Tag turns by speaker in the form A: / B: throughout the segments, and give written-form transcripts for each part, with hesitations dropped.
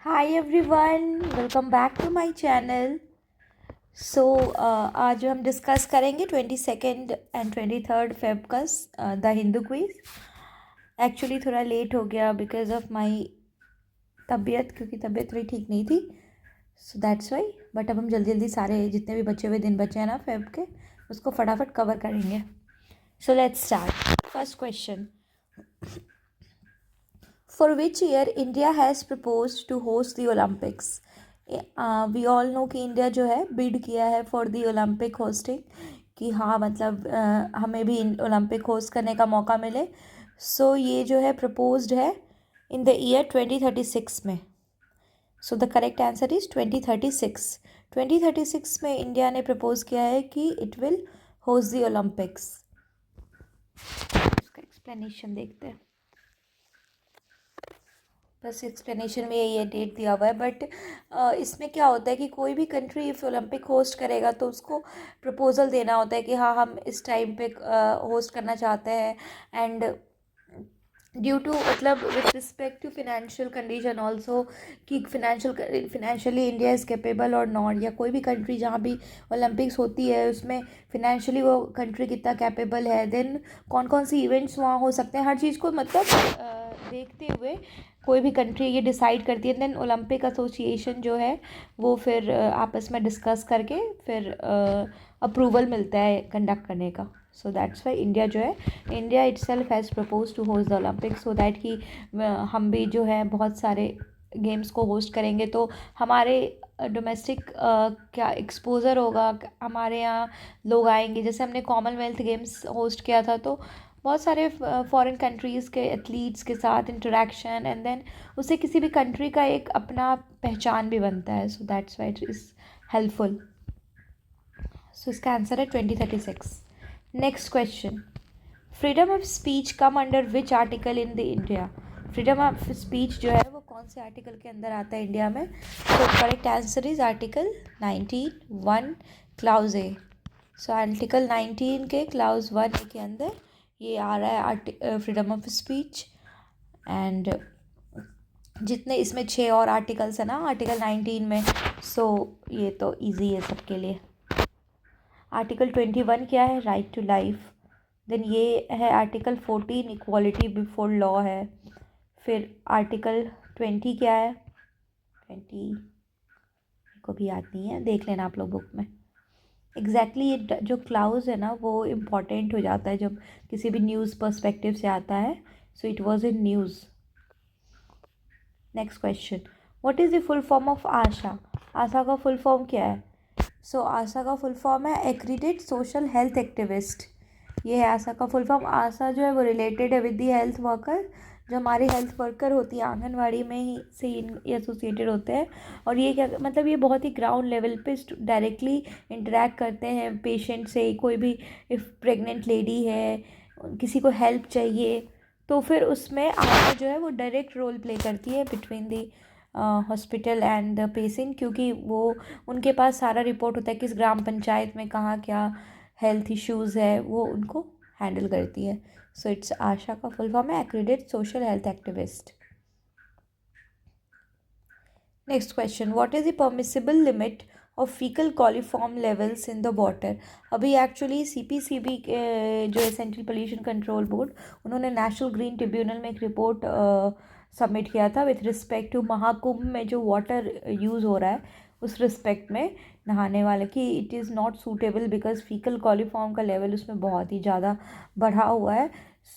A: Hi everyone, welcome back to my channel. So आज हम discuss करेंगे 22nd एंड 23rd फेब का the Hindu quiz. Actually थोड़ा late हो गया बिकॉज ऑफ माय तबीयत, क्योंकि तबीयत थोड़ी ठीक नहीं थी। सो दैट्स वाई। बट अब हम जल्दी जल्दी सारे जितने भी बचे हुए दिन बचे हैं ना फेब के, उसको फटाफट कवर करेंगे। So let's start. First question, for which year India has proposed to host the Olympics? We all know कि इंडिया जो है बिड किया है फॉर दी ओलंपिक होस्टिंग, कि हाँ मतलब हमें भी ओलंपिक होस्ट करने का मौका मिले। सो ये जो है प्रपोज्ड है इन द ईयर 2036 में। So the correct answer is 2036। 2036 में इंडिया ने प्रपोज किया है कि it will host the Olympics. उसका एक्सप्लेनेशन देखते हैं। बस एक्सप्लेनेशन में ये डेट दिया हुआ है, बट इसमें क्या होता है कि कोई भी कंट्री इफ़ ओलंपिक होस्ट करेगा तो उसको प्रपोजल देना होता है कि हाँ हम इस टाइम पे होस्ट करना चाहते हैं। एंड ड्यू टू मतलब with respect to financial condition also, कि फिनेंशियली इंडिया इज़ कैपेबल और नॉट, या कोई भी कंट्री जहाँ भी ओलंपिक्स होती है उसमें फिनेंशियली वो कंट्री कितना कैपेबल है, देन कौन कौन सी इवेंट्स वहाँ हो सकते हैं, हर चीज़ को मतलब देखते हुए कोई भी कंट्री ये डिसाइड करती है। देन ओलंपिक एसोसिएशन जो है वो फिर आपस में डिस्कस करके फिर अप्रूवल मिलता है कंडक्ट करने का। सो दैट्स वाई इंडिया जो है, India itself has propose to host the Olympics, so that कि हम भी जो है बहुत सारे गेम्स को होस्ट करेंगे तो हमारे डोमेस्टिक क्या एक्सपोज़र होगा, हमारे यहाँ लोग आएंगे। जैसे हमने कॉमनवेल्थ गेम्स होस्ट किया था तो बहुत सारे फॉरेन कंट्रीज़ के एथलीट्स के साथ इंटरेक्शन, एंड देन उससे किसी भी कंट्री का एक अपना पहचान भी बनता है। So that's why it is helpful. So इसका आंसर है 2036। Next question, freedom of speech come under which article in the India? Freedom of speech जो है वो कौन से आर्टिकल के अंदर आता है इंडिया में? तो correct answer is article 19(1) clause A. So article 19 के क्लाउज 1 के अंदर ये आ रहा है फ्रीडम ऑफ स्पीच। एंड जितने इसमें 6 और आर्टिकल्स है ना आर्टिकल 19 में, सो ये तो इजी है सबके लिए। आर्टिकल 21 क्या है? Right to life. देन ये है आर्टिकल 14, इक्वालिटी बिफोर लॉ है। फिर आर्टिकल 20 क्या है? 20 को भी याद नहीं है, देख लेना आप लोग बुक में। एग्जैक्टली ये जो क्लाउज है ना वो इम्पॉर्टेंट हो जाता है जब किसी भी न्यूज़ पर्सपेक्टिव से आता है। So it was in news. Next question, what is the full form of ASHA? ASHA का फुल फॉर्म क्या है? सो आशा का फुल फॉर्म है एक्रीडेट सोशल हेल्थ एक्टिविस्ट। ये है आशा का फुल फॉर्म। आशा जो है वो रिलेटेड है विद दी हेल्थ वर्कर, जो हमारी हेल्थ वर्कर होती है आंगनवाड़ी में ही से एसोसिएटेड होते हैं। और ये क्या मतलब, ये बहुत ही ग्राउंड लेवल पे डायरेक्टली इंटरेक्ट करते हैं पेशेंट से। कोई भी इफ़ प्रेग्नेंट लेडी है, किसी को हेल्प चाहिए, तो फिर उसमें आशा जो है वो डायरेक्ट रोल प्ले करती है between the hospital and the patient, क्योंकि वो उनके पास सारा रिपोर्ट होता है किस ग्राम पंचायत में कहाँ क्या हेल्थ इश्यूज़ है, वो उनको हैंडल करती है। सो इट्स आशा का फुल फॉर्म है accredited social health activist. Next question, what is the permissible limit of faecal coliform levels in the water? अभी एक्चुअली सीपीसीबी जो है सेंट्रल पोल्यूशन कंट्रोल बोर्ड, उन्होंने नेशनल ग्रीन ट्रिब्यूनल में एक report submit किया था with respect to Mahakumbh में जो वाटर यूज़ हो रहा है उस रिस्पेक्ट में नहाने वाले, कि it is not suitable because faecal coliform का लेवल उसमें बहुत ही ज़्यादा बढ़ा हुआ है।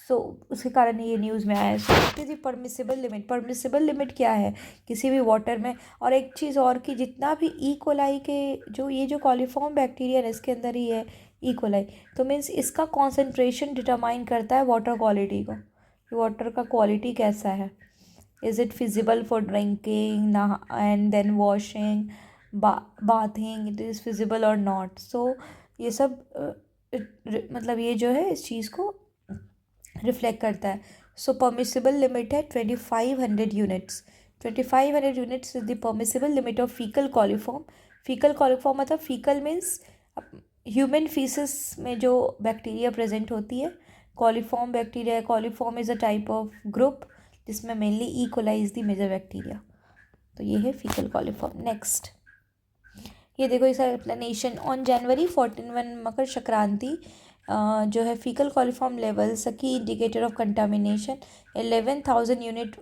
A: सो उसके कारण ये न्यूज़ में आया है। So what is the permissible limit? Permissible limit क्या है किसी भी वाटर में? और एक चीज़ और, कि जितना भी ई कोलाई के जो ये जो कॉलीफॉर्म बैक्टीरिया है इसके अंदर ही है ई कोलाई, तो मीन्स इसका कॉन्सेंट्रेशन डिटरमाइन करता है वाटर क्वालिटी को, कि वाटर का क्वालिटी कैसा है। Is it feasible for drinking ना and then washing bathing, it is feasible और नॉट। सो ये सब मतलब ये जो है इस चीज़ को रिफ्लेक्ट करता है। सो परमिसिबल लिमिट है 2500 units. 2500 units is the permissible limit of faecal coliform. Faecal coliform मतलब फीकल मीन्स ह्यूमन फीसिस में जो बैक्टीरिया प्रेजेंट होती है। Coliform bacteria, coliform is a type of group जिसमें mainly E coli is the major bacteria. तो ये है faecal coliform. Next ये देखो इसका explanation. On January 14 Makar Sankranti जो है फीकल कॉलिफॉर्म लेवल्स की इंडिकेटर ऑफ कंटामिनेशन 11,000 यूनिट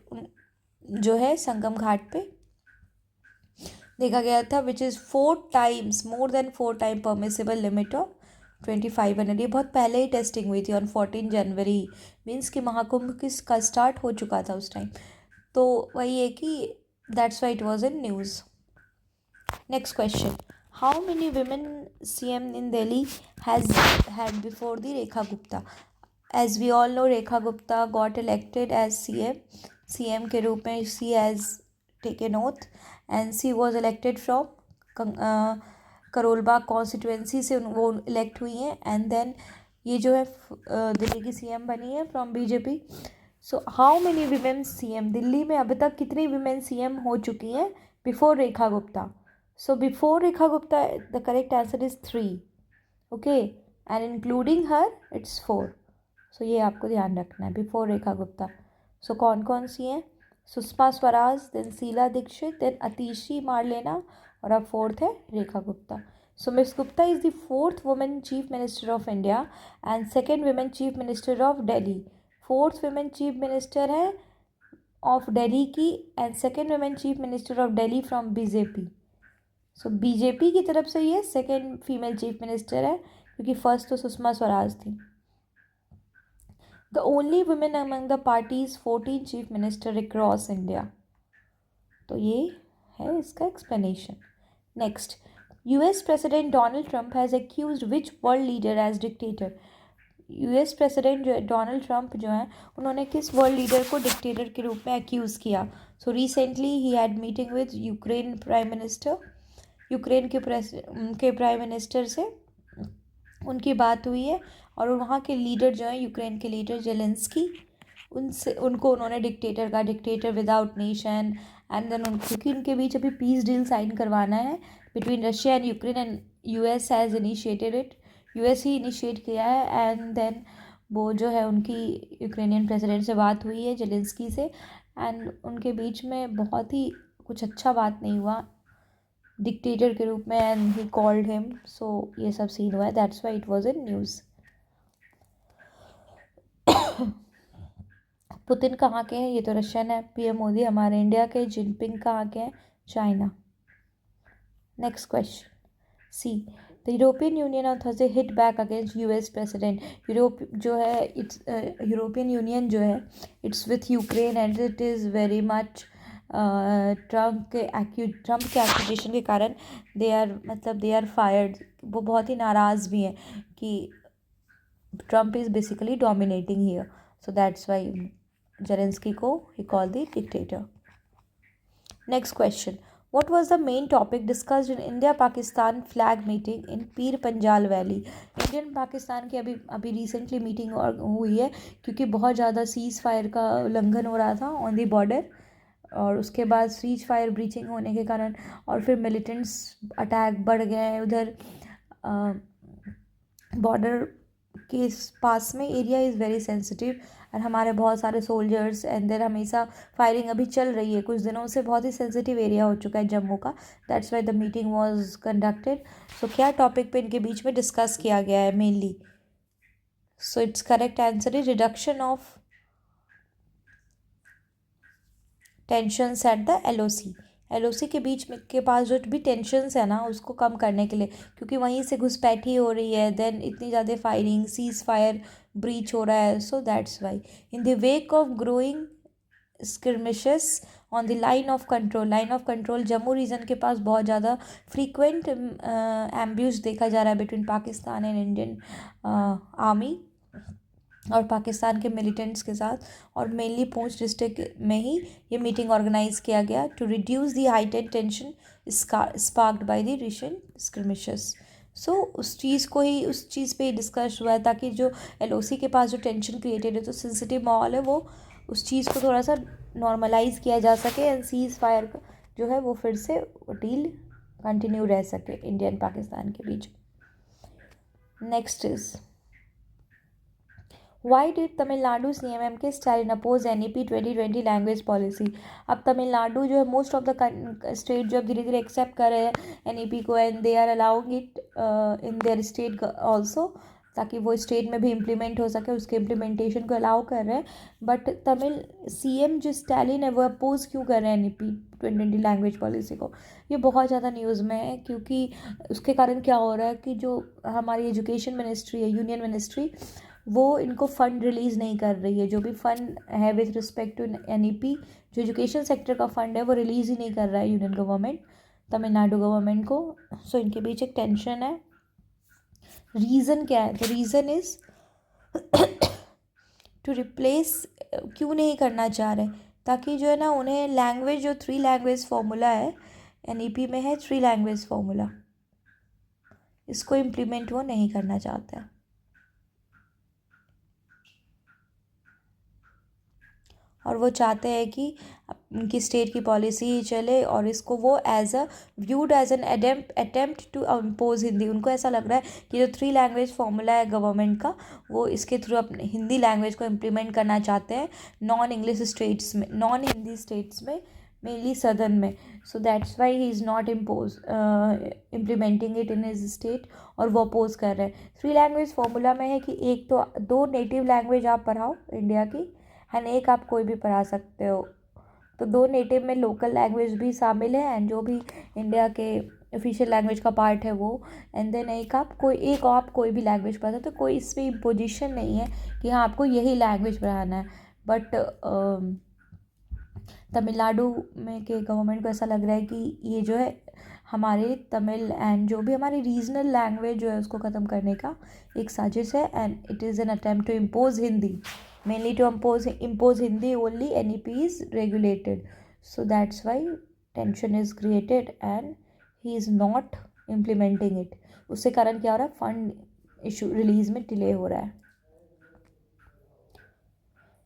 A: जो है संगम घाट पे देखा गया था, which is 4 times more than 4 time permissible limit of 2500। ये बहुत पहले ही टेस्टिंग हुई थी ऑन 14 जनवरी, मीन्स कि महाकुंभ का स्टार्ट हो चुका था उस टाइम। तो वही है कि that's why it was in news. Next question, how many women CM in Delhi has had before the Rekha Gupta? As we all know, Rekha Gupta got elected as CM के रूप में she has taken oath and she was elected from Karol Bagh constituency से वो elect हुई हैं। And then ये जो है दिल्ली की CM बनी है from BJP। So how many women CM Delhi में अब तक कितनी वीमेन CM हो चुकी हैं before Rekha Gupta? So before Rekha Gupta, the correct answer is 3. Okay, and including her, it's 4. So ये आपको ध्यान रखना है बिफोर रेखा गुप्ता। सो कौन कौन सी हैं? सुषमा स्वराज, देन शीला दीक्षित, देन अतिशी मारलेना, और अब फोर्थ है Rekha Gupta. So miss Gupta is the 4th women chief minister of India and 2nd women chief minister of Delhi. 4th women chief minister है ऑफ दिल्ली की and 2nd women chief minister of Delhi from BJP। So BJP की तरफ से ये 2nd female chief minister है, क्योंकि first तो सुषमा स्वराज थी। The only women among the parties 14 chief minister across India. तो ये है इसका explanation. Next, US president Donald Trump has accused which world leader as dictator? US president जो डोनाल्ड ट्रंप जो हैं उन्होंने किस वर्ल्ड लीडर को डिक्टेटर के रूप में एक्यूज़ किया? So recently he had meeting with Ukraine prime minister. Ukraine के प्राइम मिनिस्टर से उनकी बात हुई है और वहाँ के लीडर जो हैं यूक्रेन के लीडर जेलेंस्की, उनको उन्होंने dictator without nation and then क्योंकि उनके बीच अभी पीस डील साइन करवाना है between Russia and Ukraine and US has initiated it. US ही इनिशिएट किया है एंड देन वो जो है उनकी यूक्रेनियन प्रेसिडेंट से बात हुई है जेलेंस्की से एंड उनके बीच में बहुत ही कुछ अच्छा बात नहीं हुआ डिक्टेटर के रूप में एंड ही कॉल्ड हिम। सो ये सब सीन हुआ है, that's why it was in news. Putin कहाँ के हैं? ये तो रशियन है। PM मोदी हमारे इंडिया के। जिनपिंग कहाँ के हैं? China. Next question, see the European union on Thursday hit back against US president. Europe जो है इट्स यूरोपियन यूनियन जो है it's with Ukraine and it is very much Trump के एक्यूजेशन के कारण दे आर फायर्ड। वो बहुत ही नाराज़ भी हैं कि Trump is basically dominating here. So that's why Zelensky को ही call the dictator. Next question, what was the main topic discussed in India-Pakistan flag meeting in Pir Panjal valley? Indian Pakistan की अभी रिसेंटली मीटिंग हुई है क्योंकि बहुत ज़्यादा सीज़ फायर का उल्लंघन हो रहा था ऑन दी बॉर्डर, और उसके बाद सीज फायर ब्रीचिंग होने के कारण और फिर मिलिटेंट्स अटैक बढ़ गए हैं उधर बॉर्डर के पास में। एरिया इज़ वेरी सेंसिटिव और हमारे बहुत सारे सोल्जर्स एंड देर हमेशा फायरिंग अभी चल रही है कुछ दिनों से। बहुत ही सेंसिटिव एरिया हो चुका है जम्मू का। That's why the meeting was conducted. So क्या टॉपिक पे इनके बीच में डिस्कस किया गया है mainly? So it's correct answer is reduction of tensions at the LOC के बीच में के पास जो भी टेंशन्स है ना उसको कम करने के लिए, क्योंकि वहीं से घुसपैठी हो रही है, देन इतनी ज़्यादा फायरिंग सीज फायर ब्रीच हो रहा है। So that's why in the wake of growing skirmishes on the line of control Jammu region के पास बहुत ज़्यादा फ्रीक्वेंट एम्ब्यूज देखा जा रहा है between Pakistan and Indian army और पाकिस्तान के मिलिटेंट्स के साथ, और मेनली पूंछ डिस्ट्रिक्ट में ही ये मीटिंग ऑर्गेनाइज किया गया टू रिड्यूस द हाइटेड tension sparked by the recent skirmishes. So उस चीज़ पे ही डिस्कस हुआ है ताकि जो LOC के पास जो टेंशन क्रिएटेड है, जो सेंसिटिव माहौल है, वो उस चीज़ को थोड़ा सा नॉर्मलाइज किया जा सके एंड सीज फायर जो है वो फिर से डील कंटिन्यू रह सके इंडिया एंड पाकिस्तान के बीच। Next is why did Tamil Nadu CM MK Stalin oppose NEP 2020 language policy? अब तमिलनाडु जो है मोस्ट ऑफ द स्टेट जो अब धीरे धीरे एक्सेप्ट कर रहे हैं NEP को, and they are allowing it in their state also, ताकि वो स्टेट में भी इम्प्लीमेंट हो सके, उसके इम्प्लीमेंटेशन को अलाउ कर रहे हैं। बट तमिल CM जो स्टालिन है वो अपोज क्यों कर रहे हैं NEP 2020 लैंग्वेज पॉलिसी को? ये बहुत ज़्यादा न्यूज़ में है, क्योंकि उसके कारण क्या हो रहा है कि जो हमारी एजुकेशन मिनिस्ट्री है, यूनियन मिनिस्ट्री, वो इनको फ़ंड रिलीज़ नहीं कर रही है। जो भी फ़ंड है विथ रिस्पेक्ट टू NEP, जो एजुकेशन सेक्टर का फ़ंड है वो रिलीज़ ही नहीं कर रहा है यूनियन गवर्नमेंट तमिलनाडु गवर्नमेंट को। सो इनके बीच एक टेंशन है। रीज़न क्या है? The reason is to replace, क्यों नहीं करना चाह रहे? ताकि जो है ना उन्हें लैंग्वेज, जो 3 लैंग्वेज फार्मूला है NEP में है, 3 लैंग्वेज फार्मूला, इसको इम्प्लीमेंट वो नहीं करना चाहते हैं। और वो चाहते हैं कि उनकी स्टेट की पॉलिसी ही चले, और इसको वो as a viewed as an attempt to impose Hindi. उनको ऐसा लग रहा है कि जो 3 लैंग्वेज फार्मूला है गवर्नमेंट का, वो इसके थ्रू अपने हिंदी लैंग्वेज को इम्प्लीमेंट करना चाहते हैं नॉन इंग्लिश स्टेट्स में, नॉन हिंदी स्टेट्स में, मेनली सदर्न में। सो that's why he is not implementing it in his state, और वो अपोज कर रहे हैं। 3 लैंग्वेज फार्मूला में है कि एक तो 2 नेटिव लैंग्वेज आप पढ़ाओ इंडिया की, एंड एक आप कोई भी पढ़ा सकते हो। तो 2 नेटिव में लोकल लैंग्वेज भी शामिल है, एंड जो भी इंडिया के ऑफिशियल लैंग्वेज का पार्ट है वो, एंड देन एक आप कोई भी लैंग्वेज पढ़ा सकते हो। कोई इसमें इम्पोजिशन नहीं है कि हाँ आपको यही लैंग्वेज पढ़ाना है। बट तमिलनाडु में के गवर्नमेंट को ऐसा लग रहा है कि ये जो है हमारे तमिल एंड जो भी हमारी रीजनल लैंग्वेज जो है उसको ख़त्म करने का एक साजिश है, and it is an attempt to impose Hindi, mainly to impose Hindi only NEP is regulated. So that's why tension is created and he is not implementing it. उससे कारण क्या हो रहा है? फंड इशू रिलीज में डिले हो रहा है।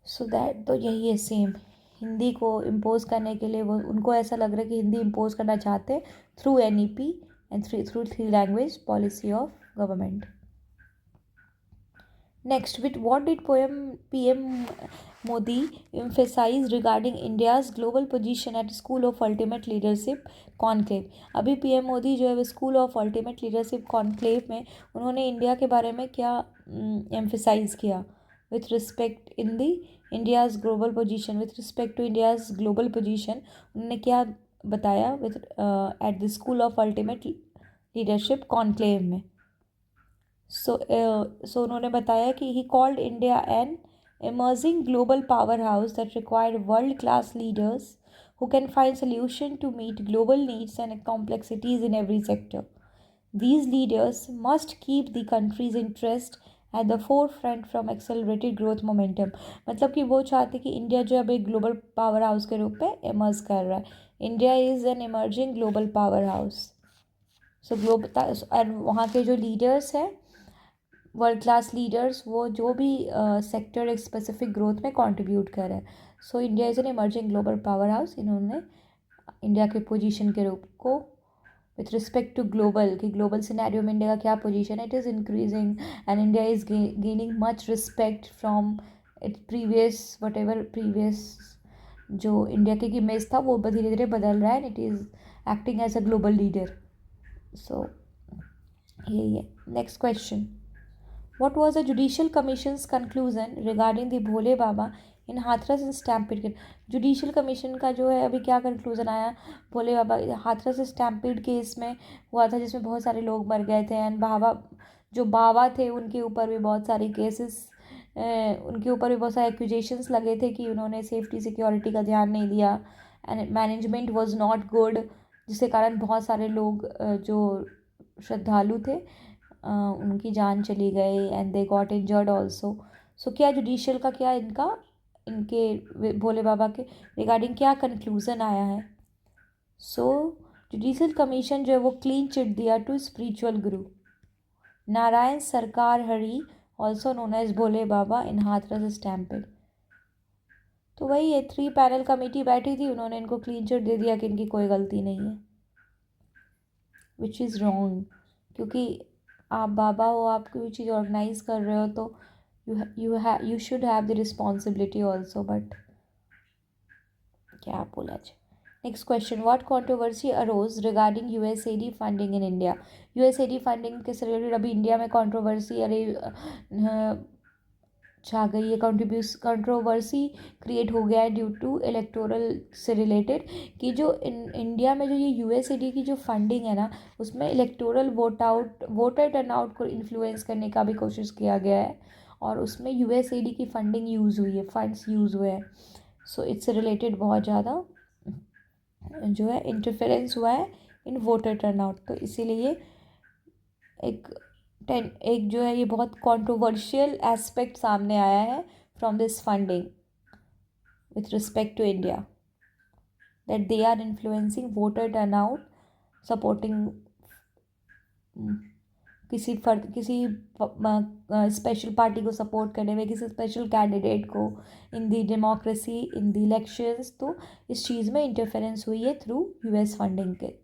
A: सो दैट तो यही है सेम। हिंदी को इम्पोज करने के लिए वो, उनको ऐसा लग रहा है कि हिंदी इम्पोज करना चाहते हैं through NEP and through 3 language policy of government. Next, with what did PM Modi emphasize regarding India's global position at School of Ultimate Leadership Conclave? अभी PM मोदी जो है वो school of ultimate leadership conclave में उन्होंने India के बारे में क्या एम्फेसाइज किया with respect in the India's global position, with respect to India's global position उन्होंने क्या बताया with at the school of ultimate leadership conclave में? सो उन्होंने बताया कि he called India an emerging global powerhouse that required world class leaders who can find solutions to meet global needs and complexities in every sector. These leaders must keep the country's interest at the forefront from accelerated growth momentum. मतलब कि वो चाहते कि India जो अब एक global power house के रूप में इमर्ज कर रहा है। India is an emerging global power house. So global, वहाँ के जो लीडर्स हैं वर्ल्ड क्लास लीडर्स, वो जो भी सेक्टर एक स्पेसिफिक ग्रोथ में कंट्रीब्यूट कर रहे हैं। So India is an emerging global power house. इन्होंने इंडिया के पोजीशन के रूप को विथ रिस्पेक्ट टू ग्लोबल, कि ग्लोबल सिनेरियो में इंडिया का क्या पोजीशन है, it is increasing and India is gaining much respect from it previous, whatever previous जो इंडिया की इमेज था वो धीरे धीरे बदल रहा है, and it is acting as a global leader. So यही है। Next question, what was the Judicial Commission's conclusion regarding the Bhole Baba in Hathras and stampede case? Judicial commission का जो है अभी क्या कंक्लूजन आया? भोले बाबा हाथरस स्टैम्पीड केस में हुआ था, जिसमें बहुत सारे लोग मर गए थे, एंड बाबा थे उनके ऊपर भी बहुत सारे केसेस, उनके ऊपर भी बहुत सारे एक्यूजेशंस लगे थे कि उन्होंने सेफ्टी सिक्योरिटी का ध्यान नहीं दिया, and management was not good, जिसके कारण बहुत सारे लोग जो श्रद्धालु थे उनकी जान चली गई, and they got injured also. So क्या जुडिशियल का क्या इनके भोले बाबा के रिगार्डिंग क्या कंक्लूजन आया है? सो जुडिशियल कमीशन जो है वो क्लीन चिट दिया टू स्पिरिचुअल गुरु नारायण सरकार हरि, ऑल्सो नोन एज भोले बाबा इन हाथरस स्टैम्पेड। तो वही है, 3 पैनल कमेटी बैठी थी, उन्होंने इनको क्लीन चिट दे दिया कि इनकी कोई गलती नहीं है, विच इज़ रॉन्ग। क्योंकि आप बाबा हो, आप कोई चीज़ ऑर्गेनाइज कर रहे हो, तो you should have the responsibility also, but क्या बोला जाए. Next question, what controversy arose regarding USAID funding in India? USAID funding के से रिलेटेड अभी इंडिया में कंट्रोवर्सी छा गई है. कंट्रोवर्सी क्रिएट हो गया है ड्यू टू इलेक्टोरल से रिलेटेड, कि जो इंडिया में जो ये यूएसएडी की जो फंडिंग है ना, उसमें इलेक्टोरल वोटर टर्नआउट को इन्फ्लुएंस करने का भी कोशिश किया गया है, और उसमें यूएसएडी की फंडिंग यूज़ हुई है, फंड्स यूज़ हुए हैं. सो इससे रिलेटेड बहुत ज़्यादा जो है इंटरफेरेंस हुआ है इन वोटर टर्नआउट. तो इसीलिए एक एक जो है ये बहुत कंट्रोवर्शियल एस्पेक्ट सामने आया है from this funding with respect to India, that they are influencing voter turnout, supporting किसी स्पेशल पार्टी को सपोर्ट करने में, किसी स्पेशल कैंडिडेट को इन दी डेमोक्रेसी, इन दी इलेक्शंस. तो इस चीज़ में इंटरफेरेंस हुई है थ्रू यूएस फंडिंग के.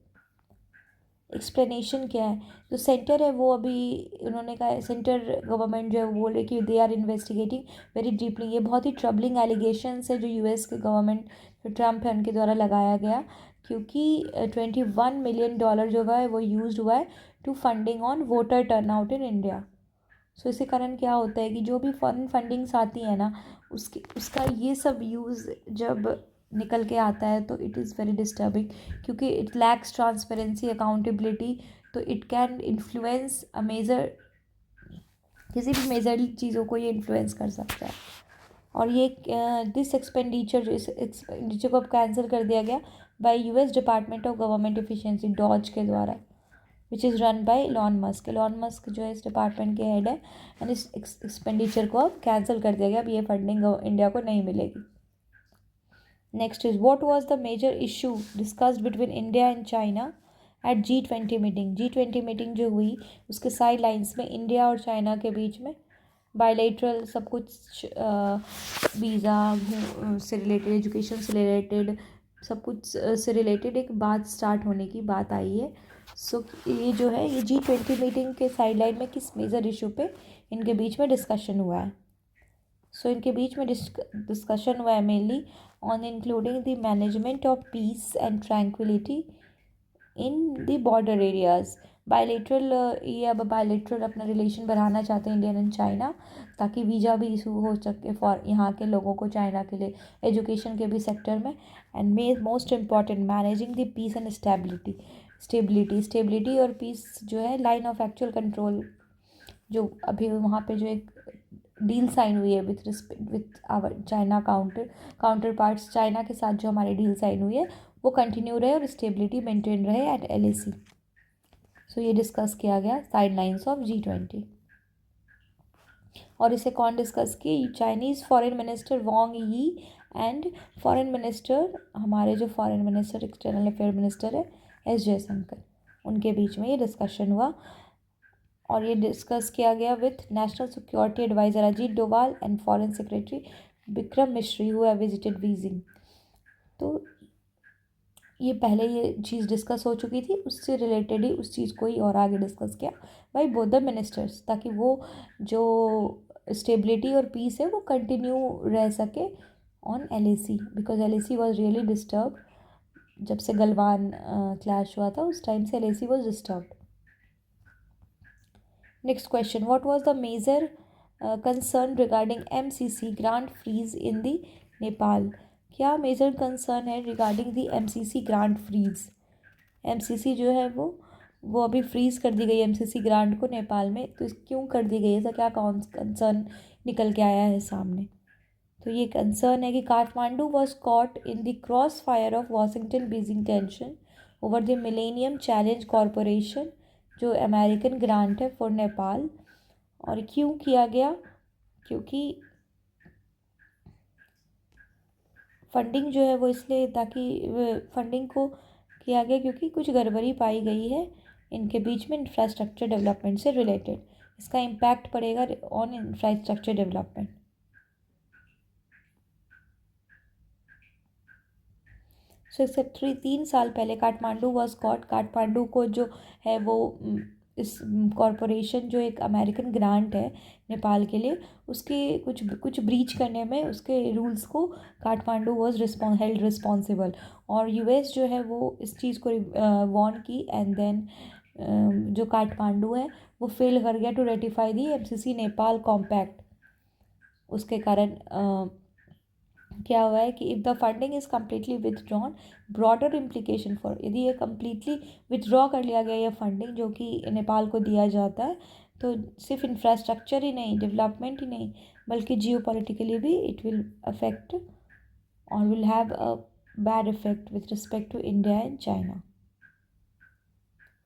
A: एक्सप्लेनेशन क्या है? जो सेंटर है वो अभी उन्होंने कहा, सेंटर गवर्नमेंट जो है वो बोल रही कि they are investigating very deeply. ये बहुत ही ट्रबलिंग एलिगेशंस है जो यूएस के गवर्नमेंट, जो ट्रम्प है उनके द्वारा लगाया गया, क्योंकि $21 मिलियन जो है वो यूज हुआ है to funding on voter turnout in India. So इसी कारण क्या होता है कि जो भी फॉरेन फंडिंग्स आती है ना, उसका ये सब यूज़ जब निकल के आता है तो इट इज़ वेरी डिस्टर्बिंग, क्योंकि इट लैक्स ट्रांसपेरेंसी, अकाउंटेबिलिटी. तो it can influence a major, किसी भी मेजर चीज़ों को ये इन्फ्लुएंस कर सकता है. और ये दिस एक्सपेंडिचर, जो इस एक्सपेंडिचर को अब कैंसिल कर दिया गया by US department of government efficiency, DOGE के द्वारा, which is run by Elon Musk. Elon Musk जो है इस डिपार्टमेंट के हेड है, एंड इस एक्सपेंडिचर को अब कैंसिल कर दिया गया. अब ये फंडिंग इंडिया को नहीं मिलेगी. Next is, what was the major issue discussed between India and China at G20 meeting? G20 meeting जो हुई उसके साइड लाइन्स में इंडिया और चाइना के बीच में बायलैटरल सब कुछ, वीज़ा से रिलेटेड, एजुकेशन से रिलेटेड, सब कुछ से रिलेटेड एक बात स्टार्ट होने की बात आई है. सो ये जो है ये G20 मीटिंग के साइड लाइन में किस मेजर इशू पे इनके बीच में डिस्कशन हुआ है? सो इनके बीच में डिस्कशन हुआ है mainly on including the management of peace and tranquillity in the border areas. Bilateral, ये अब बायलेटरल अपना रिलेशन बढ़ाना चाहते हैं इंडिया एंड चाइना, ताकि वीज़ा भी इशू हो सके फॉर यहाँ के लोगों को चाइना के लिए, एजुकेशन के भी सेक्टर में. And most important, managing the peace and stability और पीस जो है, लाइन ऑफ एक्चुअल कंट्रोल, जो अभी वहाँ पे जो एक डील साइन हुई है with our China counterparts, China के साथ जो हमारी डील साइन हुई है वो कंटिन्यू रहे और स्टेबिलिटी मेंटेन रहे एट LAC. सो ये डिस्कस किया गया साइड लाइन्स ऑफ G20. और इसे कौन डिस्कस की? चाइनीज़ फॉरेन मिनिस्टर वांग यी एंड फॉरेन मिनिस्टर, हमारे जो foreign minister, external affair minister है S जयशंकर, उनके बीच में ये डिस्कशन हुआ. और ये डिस्कस किया गया with national security advisor Ajit Doval and foreign secretary Vikram Misri who have visited Beijing. तो ये पहले ये चीज़ डिस्कस हो चुकी थी, उससे रिलेटेड ही उस चीज़ को ही और आगे डिस्कस किया बाय बोथ द मिनिस्टर्स, ताकि वो जो स्टेबिलिटी और पीस है वो कंटिन्यू रह सके on LAC, because LAC was really disturb. जब से गलवान क्लैश हुआ था उस टाइम से LAC was disturb. Next question, what was the major concern regarding MCC grant freeze in the Nepal? क्या मेजर कंसर्न है regarding the MCC grant freeze? MCC जो है वो अभी फ्रीज़ कर दी गई MCC ग्रांट को नेपाल में. तो क्यों कर दी गई, ऐसा क्या कंसर्न निकल के आया है सामने? तो ये कंसर्न है कि Kathmandu was caught in the cross fire of Washington Beijing tension over the millennium challenge corporation, जो अमेरिकन ग्रांट है फॉर नेपाल. और क्यों किया गया? क्योंकि फंडिंग जो है वो इसलिए, ताकि फंडिंग को किया गया क्योंकि कुछ गड़बड़ी पाई गई है इनके बीच में इंफ्रास्ट्रक्चर डेवलपमेंट से रिलेटेड. इसका इम्पैक्ट पड़ेगा on infrastructure development. So except 3 साल पहले काठमांडू वॉज कॉट, काठमांडू को जो है वो इस कॉरपोरेशन जो एक अमेरिकन ग्रांट है नेपाल के लिए, उसके कुछ ब्रीच करने में उसके रूल्स को काठमांडू वॉज हेल्ड रिस्पॉन्सिबल, और यूएस जो है वो इस चीज़ को वॉर्न की, एंड देन जो काठमांडू है वो फेल कर गया to ratify the MCC Nepal compact. उसके कारण क्या हुआ है कि if the funding is completely withdrawn, broader implication for, यदि ये कम्प्लीटली विथड्रॉ कर लिया गया ये फंडिंग जो कि नेपाल को दिया जाता है, तो सिर्फ इंफ्रास्ट्रक्चर ही नहीं, डेवलपमेंट ही नहीं, बल्कि जियो पॉलिटिकली भी इट विल अफेक्ट और will have a bad effect with respect to India and China.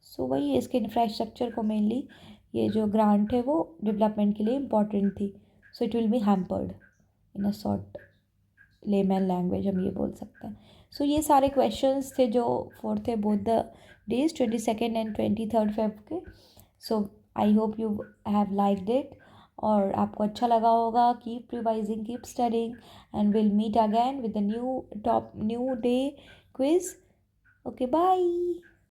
A: So वही है, इसके इंफ्रास्ट्रक्चर को मेनली ये जो ग्रांट है वो डेवलपमेंट के लिए इम्पॉर्टेंट थी, so it will be hampered in a short layman language, हम ये बोल सकते हैं। सो ये सारे क्वेश्चंस थे जो फोर थे both the days 22 and 23 Feb के। So I hope you have liked it, और आपको अच्छा लगा होगा। Keep revising, keep studying, and will meet again with new day quiz. Okay, bye.